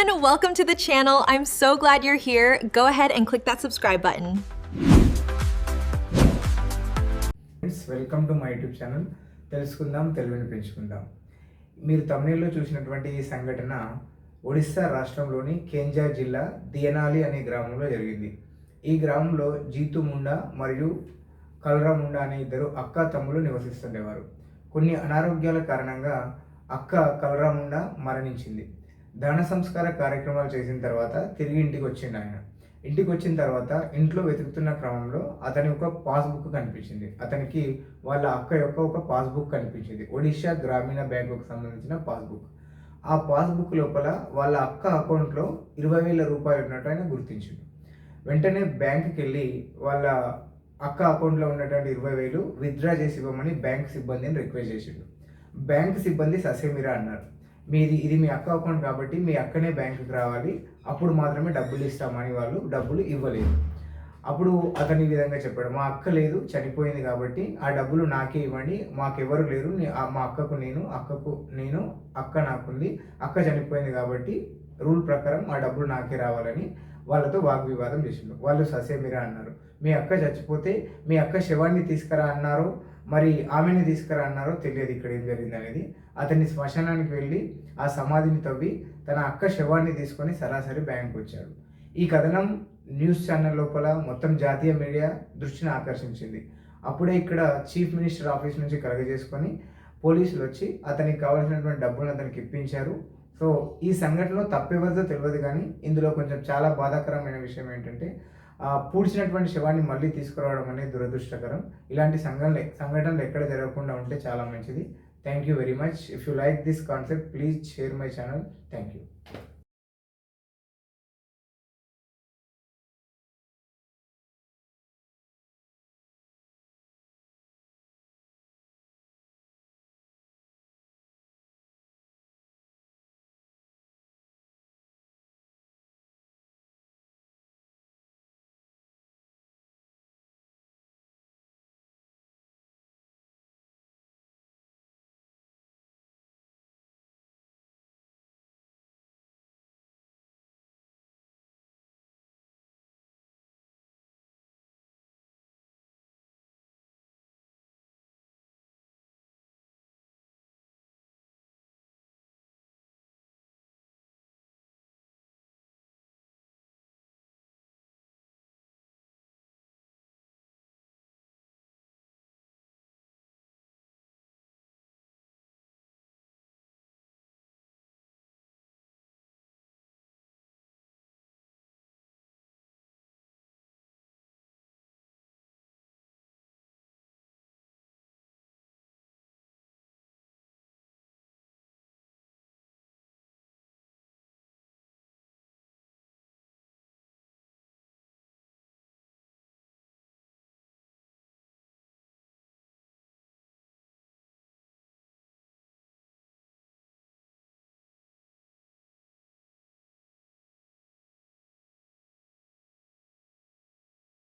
everyone, welcome to the channel. I'm so glad you're here. Go ahead and click that subscribe button. Welcome to my YouTube channel. తెలుసుకుందాం, తెలుగుని పెంచుకుందాం. మీరు తమిళలో చూసినటువంటి ఈ సంఘటన ఒడిస్సా రాష్ట్రంలోని కేంజార్ జిల్లా దియనాలి అనే గ్రామంలో జరిగింది. ఈ గ్రామంలో జీతు ముండా మరియు కల్రా ముండా అనే ఇద్దరు అక్క తమ్ముళ్ళు నివసిస్తుండేవారు. కొన్ని అనారోగ్యాల కారణంగా అక్క కల్రా ముండా మరణించింది. దహన సంస్కార కార్యక్రమాలు చేసిన తర్వాత తిరిగి ఇంటికి వచ్చిండు ఆయన. ఇంటికి వచ్చిన తర్వాత ఇంట్లో వెతుకుతున్న క్రమంలో అతని ఒక పాస్బుక్ కనిపించింది. అతనికి వాళ్ళ అక్క యొక్క ఒక పాస్బుక్ కనిపించింది, ఒడిషా గ్రామీణ బ్యాంకుకు సంబంధించిన పాస్బుక్. ఆ పాస్బుక్ లోపల వాళ్ళ అక్క అకౌంట్లో 20,000 రూపాయలు ఉన్నట్టు ఆయన గుర్తించిండు. వెంటనే బ్యాంకుకి వెళ్ళి వాళ్ళ అక్క అకౌంట్లో ఉన్నటువంటి 20,000 విత్డ్రా చేసి ఇవ్వమని బ్యాంక్ సిబ్బందిని రిక్వెస్ట్ చేసిండు. బ్యాంక్ సిబ్బంది ససేమిరా అన్నారు, ఇది మీ అక్క అకౌంట్ కాబట్టి మీ అక్కనే బ్యాంకుకి రావాలి, అప్పుడు మాత్రమే డబ్బులు ఇస్తామని వాళ్ళు డబ్బులు ఇవ్వలేదు. అప్పుడు అతని విధంగా చెప్పాడు, మా అక్క లేదు, చనిపోయింది కాబట్టి ఆ డబ్బులు నాకే ఇవ్వండి, మాకెవరు లేరు, మా అక్కకు నేను అక్క నాకుంది, అక్క చనిపోయింది కాబట్టి రూల్ ప్రకారం ఆ డబ్బులు నాకే రావాలని వాళ్ళతో వాగ్వివాదం చేసిండు. వాళ్ళు ససేమిరా అన్నారు. మీ అక్క చచ్చిపోతే మీ అక్క శవాన్ని తీసుకురా అన్నారు, మరి ఆమెని తీసుకురా అన్నారో తెలియదు ఇక్కడ ఏం జరిగింది అనేది. అతన్ని శ్మశానానికి వెళ్ళి ఆ సమాధిని తవ్వి తన అక్క శవాన్ని తీసుకొని సరాసరి బ్యాంకు వచ్చాడు. ఈ కథనం న్యూస్ ఛానల్ లోపల మొత్తం జాతీయ మీడియా దృష్టిని ఆకర్షించింది. అప్పుడే ఇక్కడ చీఫ్ మినిస్టర్ ఆఫీస్ నుంచి కలగజేసుకొని పోలీసులు వచ్చి అతనికి కావాల్సినటువంటి డబ్బులను అతనికి ఇప్పించారు. సో ఈ సంఘటనలో తప్పెవరిదో తెలియదు, కానీ ఇందులో కొంచెం చాలా బాధాకరమైన విషయం ఏంటంటే పూడ్చినటువంటి శవాన్ని మళ్ళీ తీసుకురావడం అనేది దురదృష్టకరం. ఇలాంటి సంఘటనలు ఎక్కడ జరగకుండా ఉంటే చాలా మంచిది. Thank you very much. If you like this concept, please share my channel. Thank you.